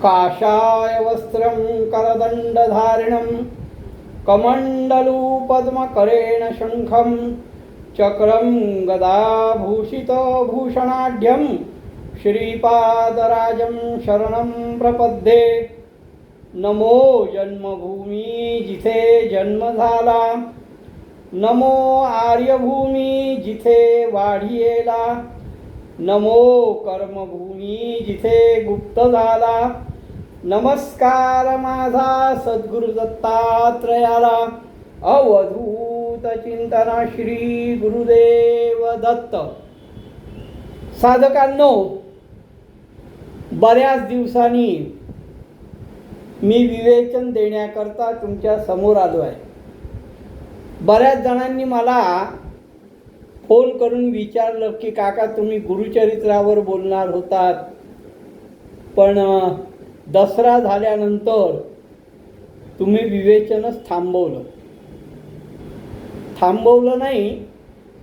काषाय वस्त्रं करदण्डधारिणं कमण्डलूपद्मकरेण शङ्खं चक्रं गदाभूषितभूषणाढ्यं श्रीपादराजं शरणं प्रपद्ये। नमो जन्मभूमी जिथे जन्म झाला, नमो आर्यभूमी जिथे वाढियेला, नमो कर्मभूमी जिथे गुप्त झाला। नमस्कार माझा सद्गुरु दत्तात्रयाला, अवधूत चिंतन श्री गुरुदेव दत्त। साधकांनो, बऱ्याच दिवसांनी मी विवेचन देण्याकरता तुमच्या समोर आलो आहे। बऱ्याच जणांनी मला फोन करून विचारलं की काका तुम्ही गुरुचरित्रावर बोलणार होतात, पण दसरा झाल्यानंतर तुम्ही विवेचनच थांबवलं नाही,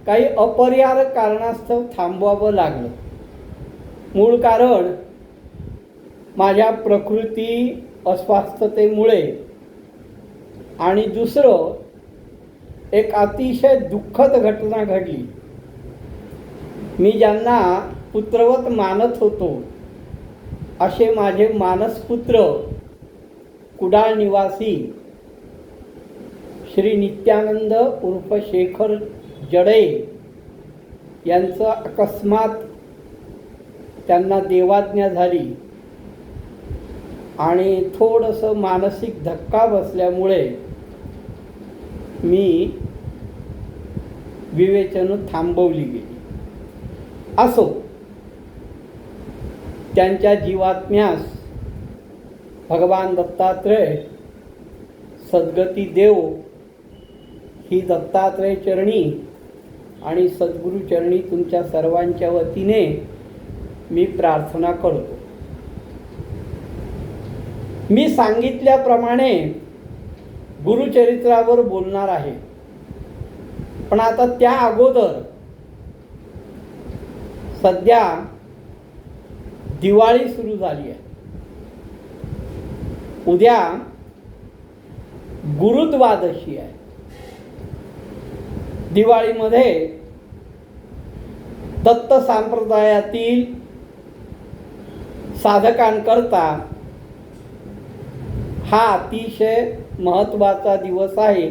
काही अपरिहार्य कारणास्तव थांबवावं लागलं। मूळ कारण माझ्या प्रकृती अस्वास्थतेमुळे आणि दुसरं एक अतिशय दुःखद घटना घडली। मी ज्यांना पुत्रवत मानत होतो असे माझे मानसपुत्र कुडाळ निवासी श्री नित्यानंद उर्फ शेखर जडे यांचं अकस्मात त्यांना देवाज्ञा झाली आणि थोडंसं मानसिक धक्का बसल्यामुळे मी विवेचन थांबवली गेली। असो, त्यांच्या जीवात्म्यास भगवान दत्तात्रय सद्गती देव ही दत्तात्रय चरणी आणि सद्गुरु चरणी तुमच्या सर्वांच्या वतीने मी प्रार्थना करतो। मी सांगितल्याप्रमाणे गुरुचरित्रावर बोलणार आहे, पण आता त्या अगोदर सध्या दिवाळी सुरू झाली आहे। उद्या गुरुद्वादशी आहे। दिवाळीमध्ये दत्त संप्रदायातील साधकांकरता हा अतिशय महत्त्वाचा दिवस आहे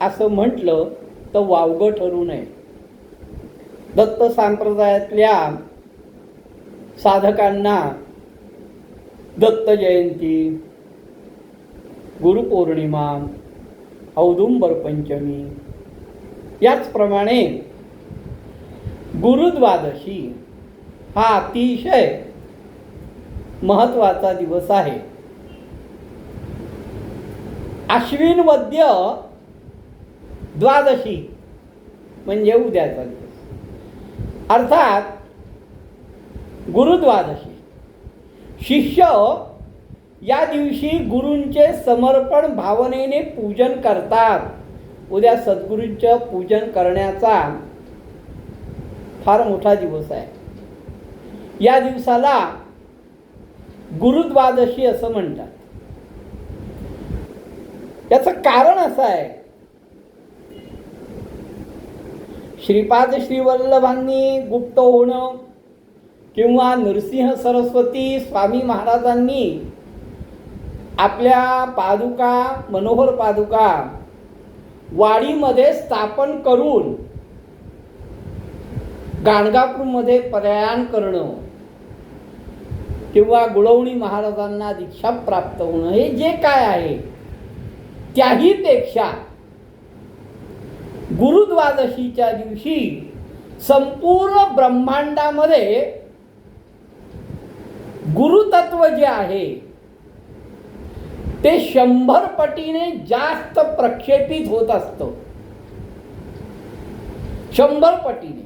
असं म्हटलं तर वावगं ठरू नये। दत्त संप्रदायातल्या साधकांना दत्त जयंती, गुरुपौर्णिमा, औदुंबर पंचमी, याचप्रमाणे गुरुद्वादशी हा अतिशय महत्त्वाचा दिवस आहे। आश्विन वद्य द्वादशी म्हणजे उद्याचा दिवस, अर्थात गुरुद्वादशी। शिष्य या दिवशी गुरूंचे समर्पण भावनेने पूजन करतात। उद्या सद्गुरूंचं पूजन करण्याचा फार मोठा दिवस आहे। या दिवसाला गुरुद्वादशी असं म्हणतात। याचं कारण असं आहे, श्रीपाद श्रीवल्लभांनी गुप्त होणं किंवा नरसिंह सरस्वती स्वामी महाराजांनी आपल्या पादुका, मनोहर पादुका वाडीमध्ये स्थापन करून गाणगापूरमध्ये प्रयाण करणं किंवा गुळवणी महाराजांना दीक्षा प्राप्त होणं, हे जे काय आहे त्याही पेक्षा गुरुद्वादशीच्या दिवशी संपूर्ण ब्रह्मांडामध्ये गुरुतत्व जे आहे ते 100 पटीने जास्त प्रक्षेपित होत असतं। 100 पटीने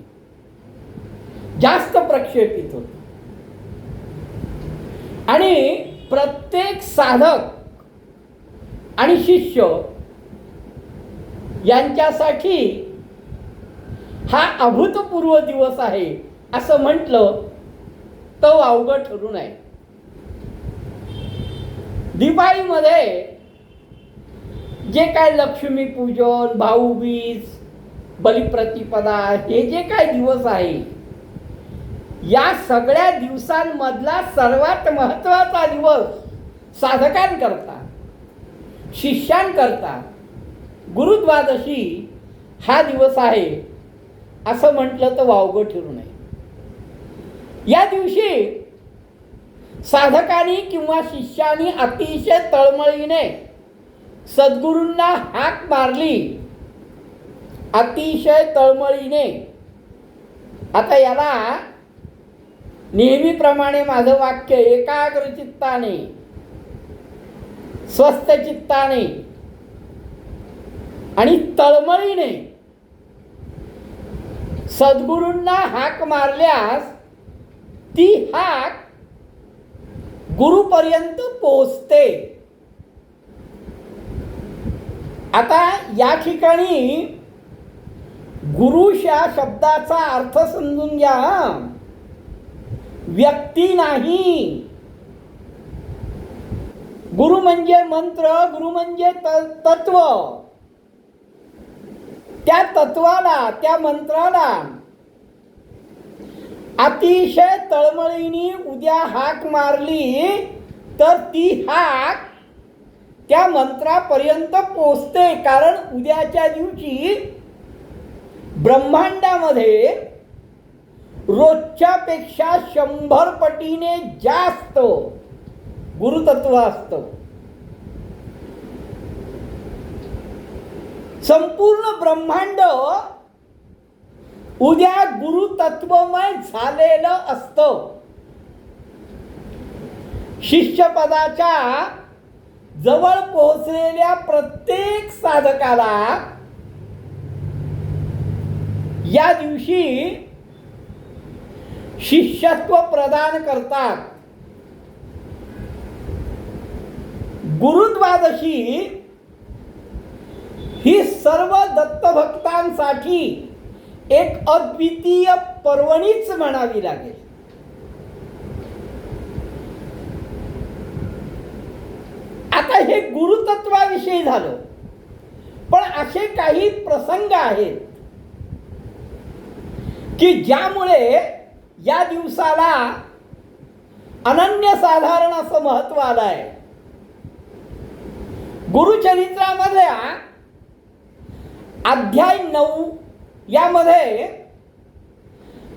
जास्त प्रक्षेपित होत आणि प्रत्येक साधक आणि शिष्य यांच्यासाठी हा अभूतपूर्व दिवस आहे असं म्हटलं तर वावगं ठरू नये। दिवाळीमध्ये जे काय लक्ष्मीपूजन, भाऊबीज, बलिप्रतिपदा, हे जे काय दिवस आहे, या सगळ्या दिवसांमधला सर्वात महत्वाचा दिवस साधकांकरता, शिष्यांकरता गुरुद्वादशी हा दिवस आहे असं म्हटलं तर वावगं ठरू नये. या दिवशी साधकांनी किंवा शिष्यांनी अतिशय तळमळीने सद्गुरूंना हाक मारली, अतिशय तळमळीने. आता याला नेहमीप्रमाणे माझं वाक्य एकाग्र चित्ताने, स्वस्थ चित्ताने आणि तळमळीने सद्गुरूंना हाक मारल्यास ती हाक गुरुपर्यंत पोहोचते. आता या ठिकाणी गुरु या शब्दाचा अर्थ समजून घ्या. व्यक्ती नाही. गुरु म्हणजे मंत्र, गुरु म्हणजे तत्व. त्या तत्वाला, त्या मंत्राला अतिशय तळमळीने उद्या हाक मारली तर ती हाक त्या मंत्रापर्यंत पोचते. कारण उद्याच्या दिवशी ब्रह्मांडामध्ये रोजच्या पेक्षा 100 पटीने जास्त गुरुतत्व असतं. संपूर्ण ब्रह्मांड उद्या गुरुतत्वमय झालेलं असतं. शिष्यपदाच्या जवळ पोहोचलेल्या प्रत्येक साधकाला या दिवशी शिष्यत्व प्रदान करतात. गुरुद्वादशी ही सर्व दत्तभक्तांसाठी एक अद्वितीय पर्वणीच म्हणावी लागेल. आता हे गुरुतत्वाविषयी झालं, पण असे काही प्रसंग आहेत की ज्यामुळे या दिवसाला अनन्यसाधारण असं महत्व आलं आहे. गुरुचरित्रामधल्या अध्याय 9 यामध्ये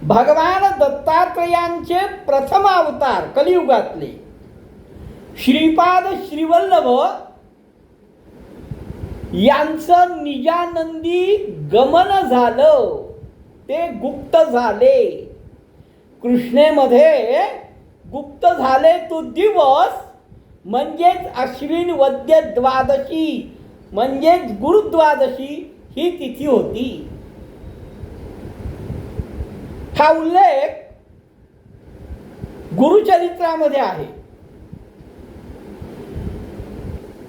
भगवान दत्तात्रेयांचे प्रथम अवतार कलियुगातले श्रीपाद श्रीवल्लभ यांचं निजानंदी गमन झालं. ते गुप्त झाले. कृष्णेमध्ये गुप्त झाले तो दिवस म्हणजेच अश्विन वद्य द्वादशी म्हणजेच गुरुद्वादशी ही तिथी होती. हा उल्लेख गुरुचरित्रामध्ये आहे.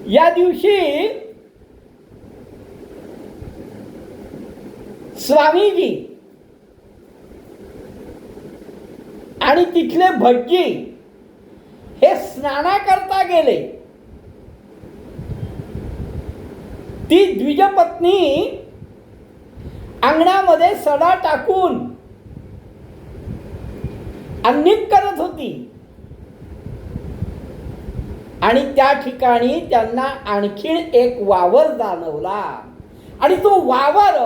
या दिवशी स्वामीजी आणि तिथले भटजी हे स्नानाकरता गेले. ती द्विजपत्नी अंगणामध्ये सडा टाकून अन्निक करत होती आणि त्या ठिकाणी त्यांना आणखीन एक वावर जाणवला. आणि तो वावर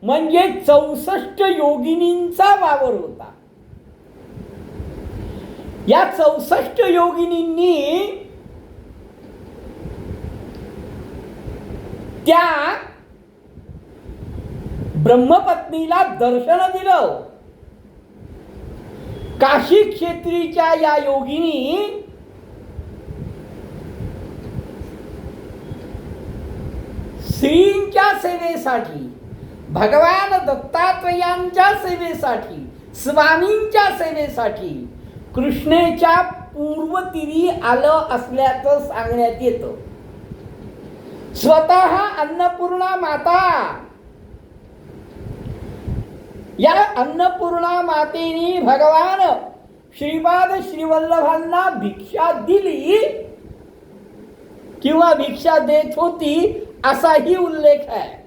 म्हणजे 64 योगिनींचा वावर होता. या 64 योगिनींनी त्या ब्रह्मपत्नीला दर्शन दिलं. काशी क्षेत्रीच्या या योगिनी श्रींच्या सेवेसाठी, भगवान दत्तात्रेयांच्या सेवेसाठी, स्वामींच्या सेवेसाठी कृष्णेच्या पूर्वतीरी आलं असल्याचं सांगण्यात येतं. स्वतः अन्नपूर्णा माता, या अन्नपूर्णा मातेने भगवान श्रीपाद श्रीवल्लभांना भिक्षा दिली किंवा भिक्षा देत होती असाही उल्लेख आहे.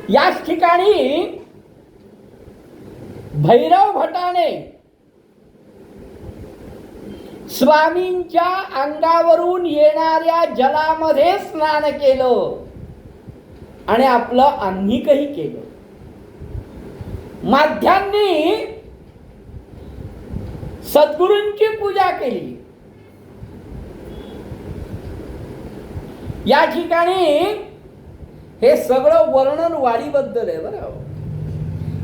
याच ठिकाणी भैरव भटाने स्वामींच्या अंगावरून येणाऱ्या जलामध्ये स्नान केलं आणि आपलं आन्निकही केलं. माध्यांनी सद्गुरूंची पूजा केली. या ठिकाणी हे सगळं वर्णन वाडीबद्दल आहे बरं.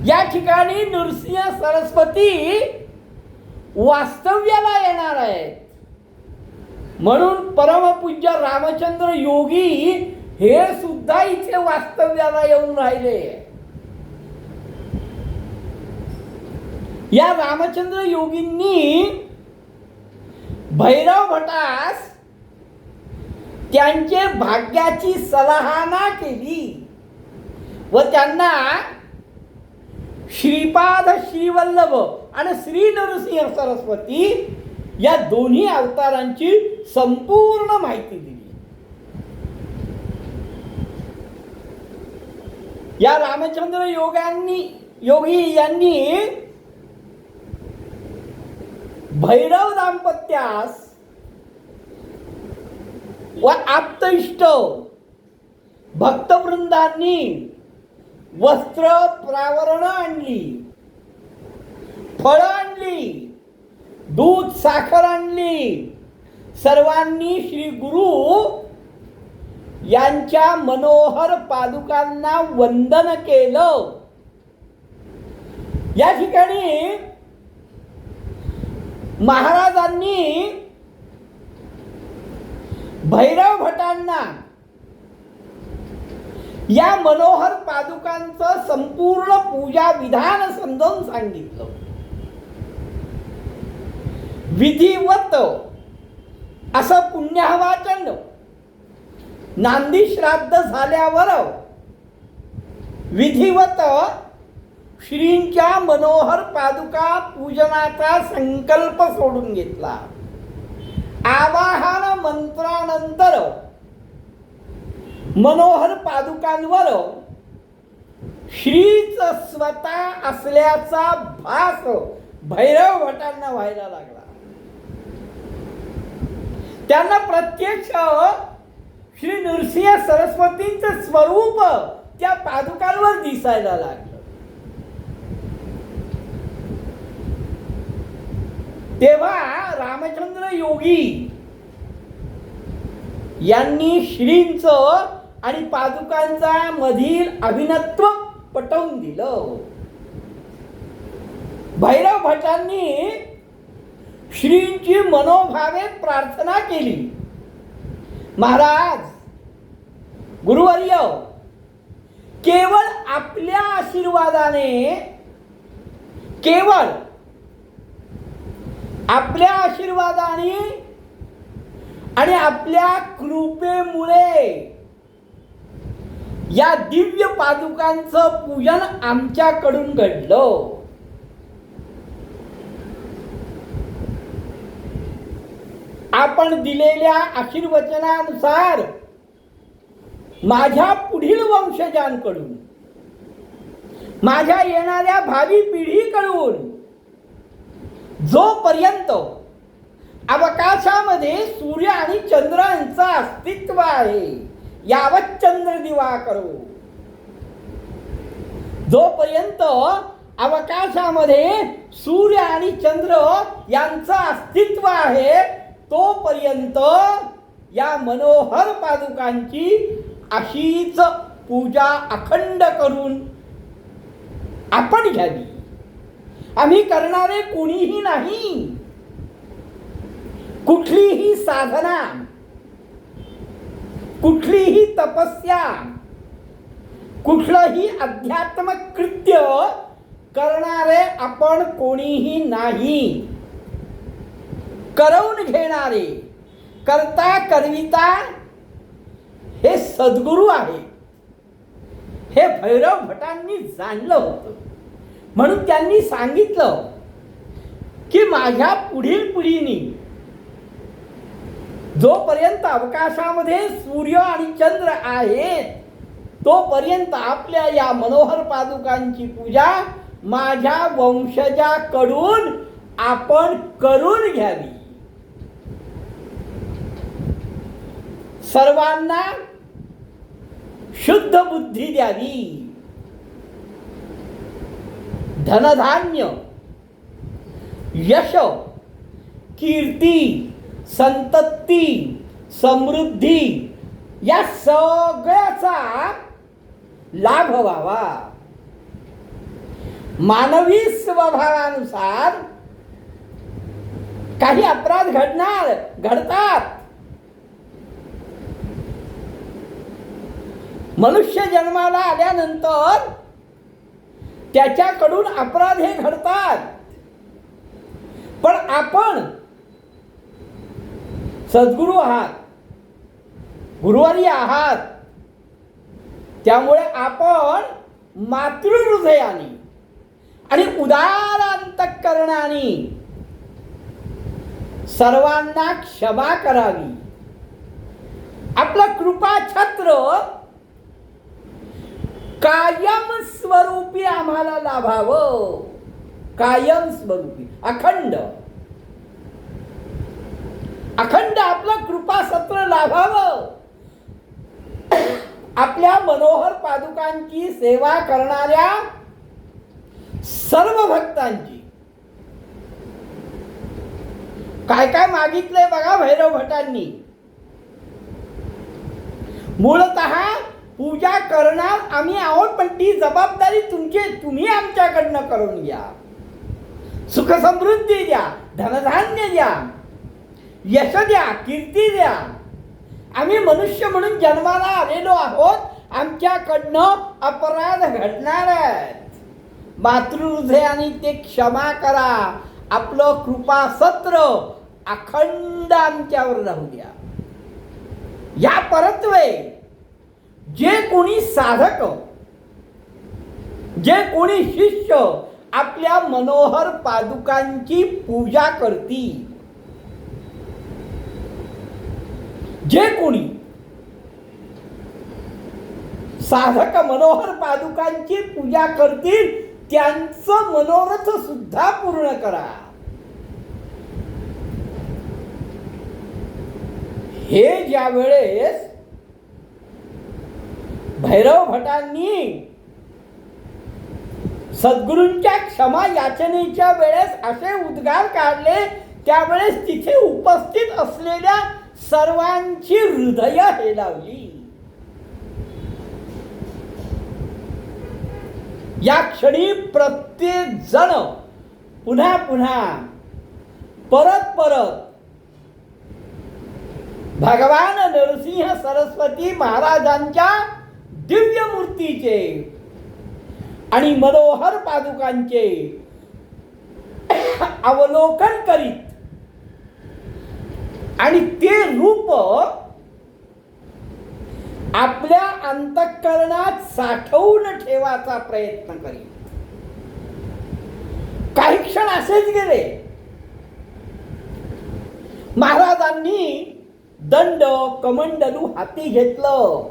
या ठिकाणी नृसिंह सरस्वती वास्तव्याला येणार आहेत म्हणून परमपूज्य रामचंद्र योगी हे सुद्धा इथे वास्तव्याला येऊन राहिले. या रामचंद्र योगींनी भैरव भटास त्यांचे भाग्याची सलाहना केली व त्यांना श्रीपाद श्रीवल्लभ आणि श्री नरसिंह सरस्वती या दोन्ही अवतारांची संपूर्ण माहिती दिली. या रामचंद्र योगी यांनी भैरव दाम्पत्यास व आप्तइष्ट भक्तवृंदांनी वस्त्र प्रावरण आणली, फळं आणली, दूध साखर आणली. सर्वांनी श्री गुरु यांच्या मनोहर पादुकांना वंदन केलं. या ठिकाणी महाराजांनी भैरव भटांना या मनोहर पादुकांचं संपूर्ण पूजा विधान समजावून सांगितलं. विधिवत असं पुण्यवाचन नांदी श्राद्ध झाल्यावर विधिवत श्रींच्या मनोहर पादुका पूजनाचा संकल्प सोडून घेतला. आवाहन मंत्रानंतर मनोहर पादुकांवर श्रीच स्वतः असल्याचा भास भैरव भटांना व्हायला लागला. त्यांना प्रत्यक्ष श्री नृसिंह सरस्वतींचं स्वरूप त्या पादुकांवर दिसायला लागलं. तेव्हा रामचंद्र योगी यांनी श्रींचं आणि पादुकांचा मधील अभिनत्व पटवून दिलं. भैरव भटांनी श्रींची मनोभावे प्रार्थना केली. महाराज गुरुवर्य, केवळ आपल्या आशीर्वादाने, केवळ आपल्या आशीर्वादाने आणि आपल्या कृपेमुळे या दिव्य पादुकांचं पूजन आमच्याकडून घडलं. आपण दिलेल्या आशीर्वचनानुसार माझ्या पुढील वंशजांकडून, माझ्या येणाऱ्या भावी पिढीकडून जोपर्यंत अवकाशामध्ये सूर्य आणि चंद्र यांचं अस्तित्व आहे, यावत चंद्र दिवा करो, जोपर्यंत अवकाशामध्ये सूर्य आणि चंद्र यांचं अस्तित्व आहे तोपर्यंत या मनोहर पादुकांची अशीच पूजा अखंड करून आपण घ्यावी. आम्ही करणारे कोणीही नाही. कुठलीही साधना, कुठलीही तपस्या, कुठलंही अध्यात्मक कृत्य करणारे आपण कोणीही नाही. करवून घेणारे, करता करविता हे सद्गुरू आहे. हे भैरव भटांनी जाणलं होतं. म्हणून त्यांनी सांगितलं की माझ्या पुढील पिढीने जोपर्यंत अवकाशामध्ये सूर्य आणि चंद्र आहेत तोपर्यंत आपल्या या मनोहर पादुकांची पूजा माझ्या वंशजाकडून आपण करून घ्यावी. सर्वांना शुद्ध बुद्धी द्यावी. धनधान्य, यश, कीर्ती, संतती, समृद्धी या सगळ्याचा लाभ व्हावा. मानवी स्वभावानुसार काही अपराध घडतात. मनुष्य जन्माला आल्यानंतर त्याच्याकडून अपराध हे घडतात. पण आपण सद्गुरू आहात, गुरुवारी आहात, त्यामुळे आपण मातृहृदयाने आणि उदार अंतःकरणाने सर्वांना क्षमा करावी. आपलं कृपा छत्र कायम स्वरूपी आम्हाला लाभावं. कायम स्वरूपी अखंड आपलं कृपा सत्र लाभावं. आपल्या मनोहर पादुकांची सेवा करणाऱ्या सर्व भक्तांची काय काय मागितलंय बघा भैरव भटांनी. मूळतः पूजा करणार आम्ही आहोत, पण ती जबाबदारी तुम्ही आमच्याकडनं करून घ्या. सुख समृद्धी द्या, धनधान्य द्या, यश द्या, कीर्ती द्या. आम्ही मनुष्य म्हणून जन्माला आलेलो आहोत, आमच्याकडनं अपराध घडणार आहेत. मातृहृदयाने ते क्षमा करा. आपलं कृपा सत्र अखंड आमच्यावर राहू द्या. या परत्वे जे कोणी साधक, जे कोणी शिष्य आपल्या मनोहर पादुकांची पूजा करतील, जे कोणी साधक मनोहर पादुकांची पूजा करतील त्यांचं मनोरथ सुद्धा पूर्ण करा. हे ज्या वेळेस भैरव भटांनी सद्गुरूंच्या क्षमा याचनेच्या वेळेस असे उद्गार काढले, त्यावेळेस तिथे उपस्थित असलेल्या सर्वांची हृदय हेलावली. या क्षणी प्रत्येक जण पुन्हा पुन्हा परत भगवान नरसिंह सरस्वती महाराजांच्या दिव्य मूर्तीचे आणि मनोहर पादुकांचे अवलोकन करीत आणि ते रूप आपल्या अंतःकरणात साठवून ठेवायचा प्रयत्न करीत. काही क्षण असेच गेले. महाराजांनी दंड कमंडलू हाती घेतलं.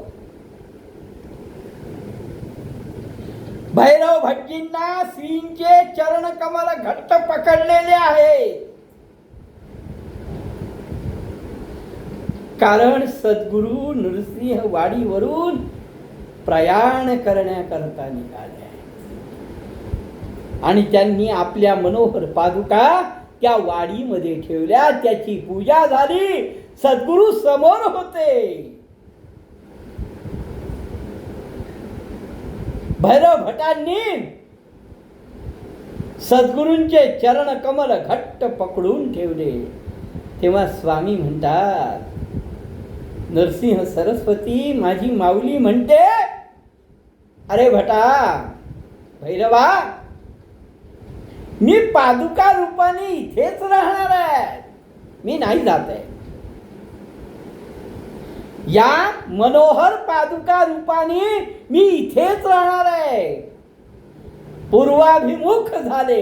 भैरव भटजींना श्रींचे चरण कमल घट्ट पकडलेले आहे. कारण सद्गुरू नृसिंह वाडीवरून प्रयाण करण्याकरता निघाले आणि त्यांनी आपल्या मनोहर पादुका त्या वाडीमध्ये ठेवल्या. त्याची पूजा झाली. सद्गुरू समोर होते. भैरव भटांनी सद्गुरूंचे चरण कमल घट्ट पकडून ठेवले. तेव्हा स्वामी म्हणतात, नरसिंह सरस्वती माझी माऊली म्हणते, अरे भटा, भैरवा, मी पादुका रूपाने इथेच राहणार आहे, मी नाही जात आहे. या मनोहर पादुका रूपाने मी इथेच राहणार आहे. पूर्वाभिमुख झाले.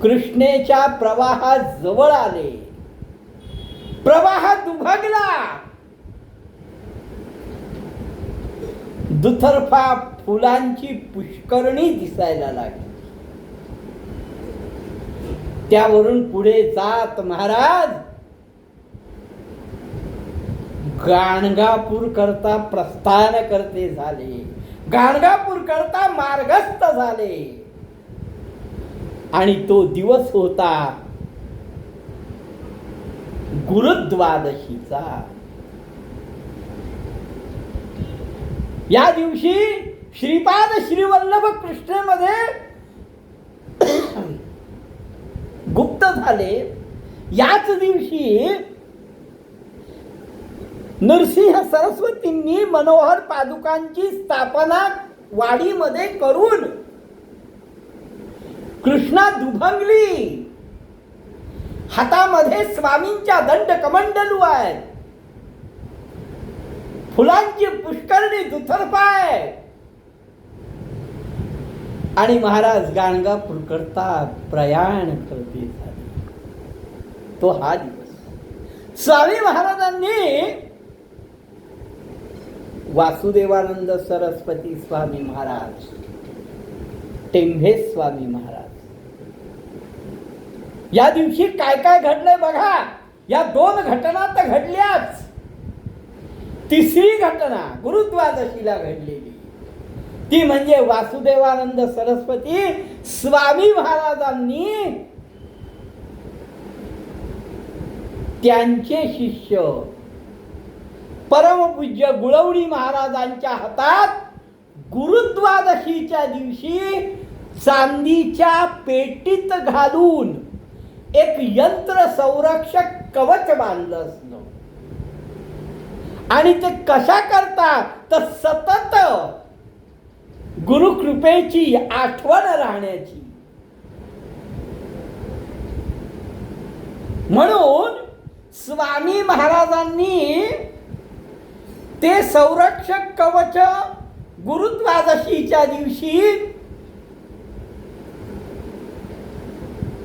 कृष्णेच्या प्रवाहात जवळ आले. प्रवाह दुभगला, दुतर्फा फुलांची पुष्करणी दिसायला लागली. त्यावरून पुढे जात महाराज गाणगापूर करता प्रस्थान करते झाले, गाणगापूर करता मार्गस्थ झाले. आणि तो दिवस होता गुरुद्वादशीचा. या दिवशी श्रीपाद श्रीवल्लभ कृष्णेमध्ये गुप्त झाले. याच दिवशी नरसिंह सरस्वतींनी मनोहर पादुकांची स्थापना वाडीमध्ये करून कृष्णा दुभंगली. हातामध्ये स्वामींच्या दंड कमंडलू आहेत, फुलांची पुष्करणी दुतर्फा आहे. आणि महाराज गाणगापूर करता प्रयाण करते झाले. तो हा दिवस स्वामी महाराजांनी वासुदेवानंद सरस्वती स्वामी महाराज, टेंभे स्वामी महाराज, या दिवशी काय काय घडलंय बघा. या 2 घटना तर घडल्याच, तिसरी घटना गुरुद्वादशीला घडलेली ती म्हणजे वासुदेवानंद सरस्वती स्वामी महाराजांनी त्यांचे शिष्य परमपूज्य गुळवणी महाराजांच्या हातात गुरुद्वादशीच्या दिवशी चांदीच्या पेटीत घालून एक यंत्र संरक्षक कवच बांधलं असलं. आणि ते कशा करता तर सतत गुरुकृपेची आठवण राहण्याची. म्हणून स्वामी महाराजांनी ते संरक्षक कवच गुरुद्वादशीच्या दिवशी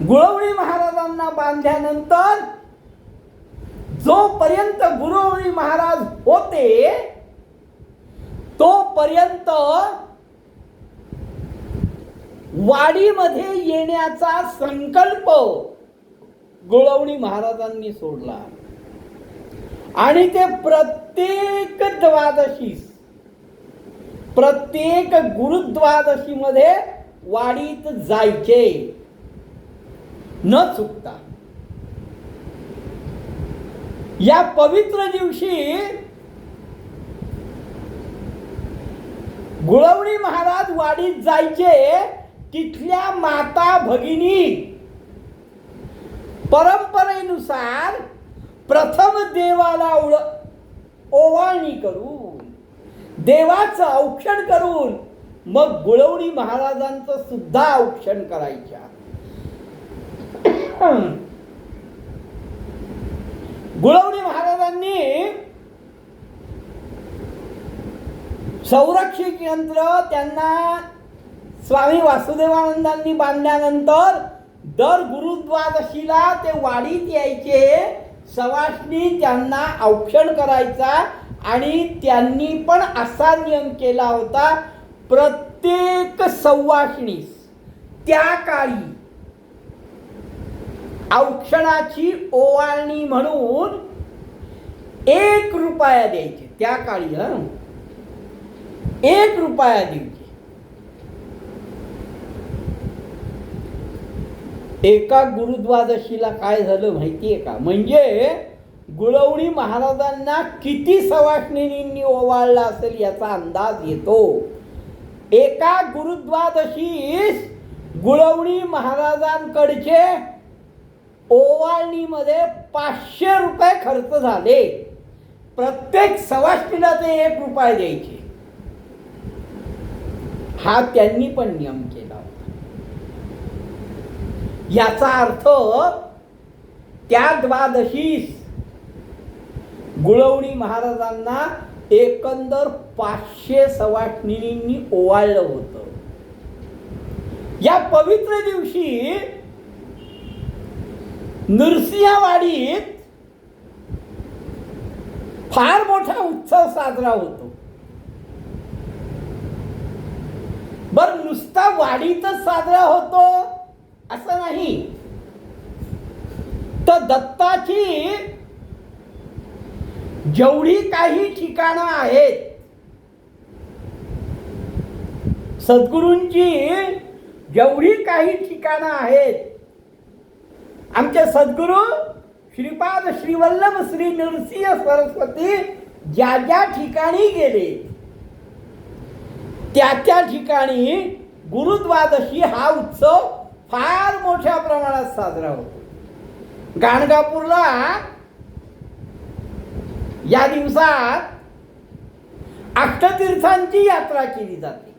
गुळवणी महाराजांना बांधल्यानंतर जोपर्यंत गुळवणी महाराज होते तोपर्यंत वाडीमध्ये येण्याचा संकल्प गुळवणी महाराजांनी सोडला. आणि ते प्रत्येक द्वादशीस, प्रत्येक गुरुद्वादशी मध्ये वाडीत जायचे न चुकता. या पवित्र दिवशी गुळवणी महाराज वाडीत जायचे. तिथल्या माता भगिनी परंपरेनुसार प्रथम देवाला ओवाळणी करून, देवाचं औक्षण करून मग गुळवणी महाराजांचं सुद्धा औक्षण करायच्या. गुळवणी महाराजांनी संरक्षक यंत्र त्यांना स्वामी वासुदेवानंदांनी बांधल्यानंतर दर गुरुद्वादशीला ते वाडीत यायचे. सवाष्णी त्यांना औक्षण करायचा. आणि त्यांनी पण असा नियम केला होता, प्रत्येक सवाष्णीस त्या काळी औक्षणाची ओवाळणी म्हणून 1 रुपया द्यायचे. त्या काळी 1 रुपया द्यायचे. एका गुरुद्वादशीला काय झालं माहितीये का? म्हणजे गुळवणी महाराजांना किती सवाष्णींनी ओवाळला असेल याचा अंदाज येतो. एका गुरुद्वादशीस गुळवणी महाराजांकडचे ओवाळणीमध्ये 500 रुपये खर्च झाले. प्रत्येक सवाष्णीला ते 1 रुपया द्यायचे. हा त्यांनी पण नियम केला होता. याचा अर्थ त्या द्वादशीस गुळवणी महाराजांना एकंदर 500 सवाष्णींनी ओवाळलं होतं. या पवित्र दिवशी नृसिंहवाडीत फार मोठा उत्सव साजरा होतो. बर नुसता वाडीतच साजरा होतो असं नाही, तर दत्ताची जेवढी काही ठिकाणं आहेत, सद्गुरूंची जेवढी काही ठिकाणं आहेत, आमचे सद्गुरू श्रीपाद श्रीवल्लभ श्री नृसिंह सरस्वती ज्या ज्या ठिकाणी गेले त्या ठिकाणी गुरुद्वादशी हा उत्सव फार मोठ्या प्रमाणात साजरा होतो. गाणगापूरला या दिवसात अष्टतीर्थांची यात्रा केली जाते.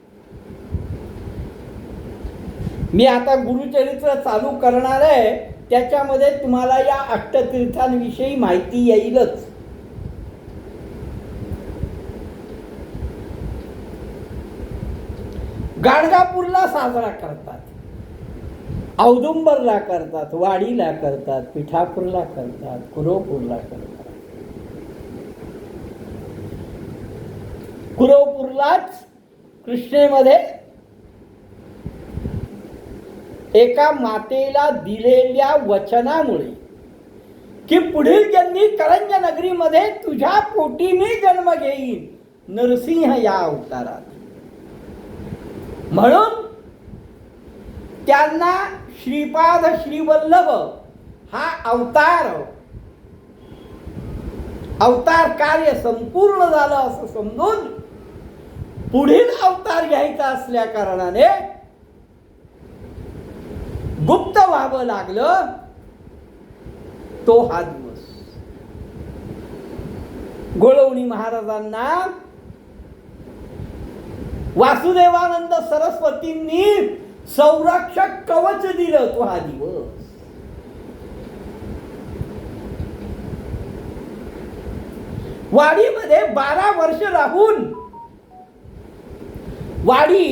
मी आता गुरुचरित्र चालू करणार आहे, त्याच्यामध्ये तुम्हाला या अष्टतीर्थांविषयी माहिती येईलच. गाणगापूरला साजरा करतात, औदुंबरला करतात, वाडीला करतात, पिठापूरला करतात, कुरोपूरला करतात. कुरोपूरलाच कृष्णेमध्ये एका मातेला दिलेल्या वचनामुळे की पुढील जन्मी करंज नगरीमध्ये तुझ्या पोटी मी जन्म घेईन नरसिंह या अवतारात, म्हणून त्यांना श्रीपाद श्रीवल्लभ हा अवतार कार्य संपूर्ण झालं असं समजून पुढील अवतार घ्यायचा असल्या कारणाने गुप्त व्हावं लागलं. तो हा दिवस गोळवणी महाराजांना वासुदेवानंद सरस्वतींनी संरक्षक कवच दिलं. तो हा दिवस वाडीमध्ये 12 वर्ष राहून वाडी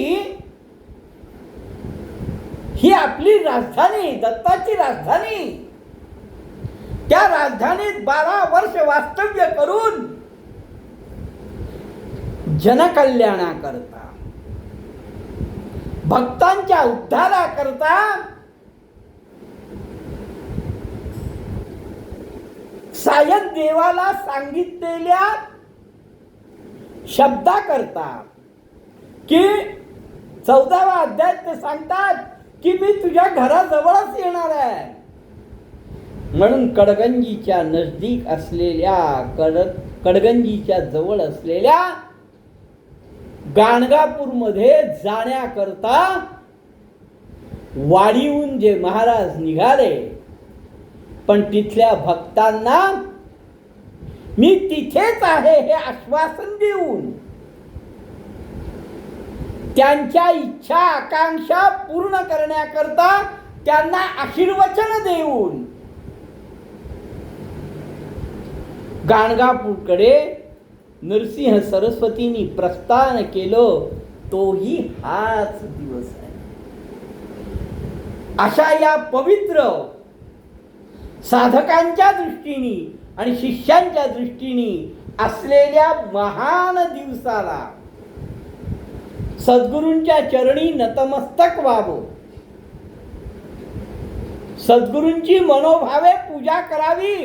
ही आपली राजधानी, दत्ताची राजधानी, त्या राजधानीत 12 वर्ष वास्तव्य करून जनकल्याणाकरता, भक्तांच्या उद्धाराकरता सायन देवाला सांगितलेल्या शब्दाकरता की 14वा अध्याय ते सांगतात की मी तुझ्या घराजवळच येणार आहे, म्हणून कडगंजीच्या नजदीक असलेल्या कडगंजीच्या जवळ असलेल्या गाणगापूरमध्ये जाण्याकरता वाडीहून जे महाराज निघाले, पण तिथल्या भक्तांना मी तिथेच आहे हे आश्वासन देऊन, त्यांच्या इच्छा आकांक्षा पूर्ण करण्याकरता त्यांना आशीर्वचन देऊन गाणगापूरकडे नरसिंह सरस्वतींनी प्रस्थान केलं. तोही हाच दिवस आहे. अशा या पवित्र साधकांच्या दृष्टीने आणि शिष्यांच्या दृष्टीने असलेल्या महान दिवसाला सद्गुरूंच्या चरणी नतमस्तक व्हावं, सद्गुरूंची मनोभावे पूजा करावी,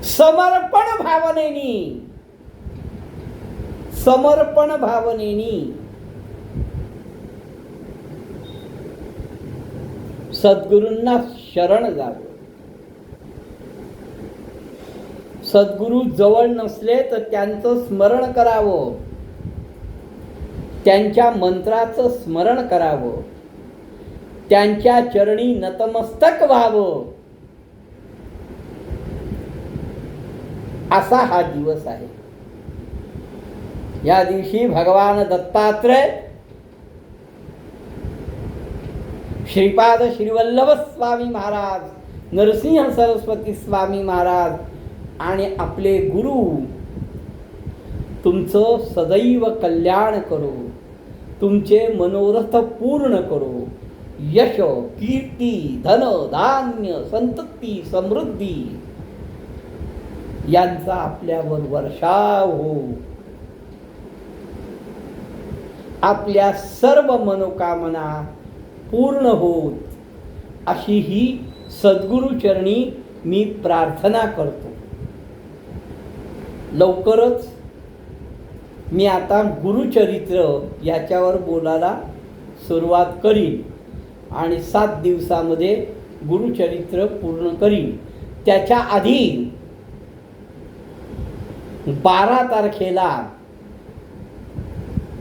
समर्पण भावनेनी सद्गुरूंना शरण जावं. सद्गुरू जवळ नसले तर त्यांचं स्मरण करावं, त्यांच्या मंत्राचं स्मरण करावं, त्यांच्या चरणी नतमस्तक व्हावं, असा हा दिवस आहे. या दिवशी भगवान दत्तात्रय, श्रीपाद श्रीवल्लभ स्वामी महाराज, नरसिंह सरस्वती स्वामी महाराज आणि आपले गुरु तुमचं सदैव कल्याण करो, तुमचे मनोरथ पूर्ण करो. यश, कीर्ती, धन, धान्य, संतती, समृद्धी यांचा आपल्यावर वर्षाव हो. आपल्या सर्व मनोकामना पूर्ण होत अशी ही सद्गुरुचरणी मी प्रार्थना करतो. लवकरच मी आता गुरुचरित्र याच्यावर बोलायला सुरुवात करीन आणि 7 दिवसामध्ये गुरुचरित्र पूर्ण करीन. त्याच्या आधी 12 तारखेला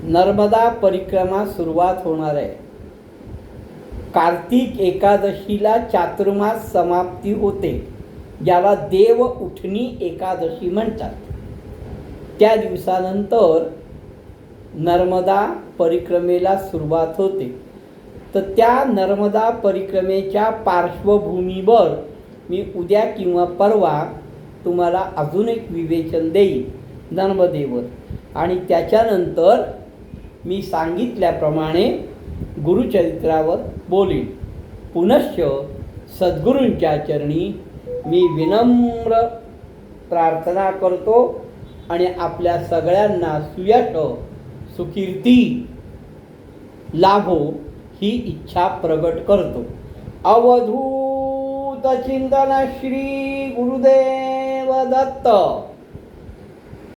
नर्मदा परिक्रमा सुरुवात होणार आहे. कार्तिक एकादशीला चातुर्मास समाप्ती होते, ज्याला देव उठणी एकादशी म्हणतात. त्या दिवसानंतर नर्मदा परिक्रमेला सुरुवात होते. तर त्या नर्मदा परिक्रमेच्या पार्श्वभूमीवर मी उद्या किंवा परवा तुम्हाला अजून एक विवेचन देईन नर्मदेवर. आणि त्याच्यानंतर मी सांगितल्याप्रमाणे गुरुचरित्रावर बोलीन. पुनश्च सद्गुरूंच्या चरणी मी विनम्र प्रार्थना करतो आणि आपल्या सगळ्यांना सुयश सुकीर्ती लाभो ही इच्छा प्रगट करतो. अवधूत चिंतन श्री गुरुदेव दत्त.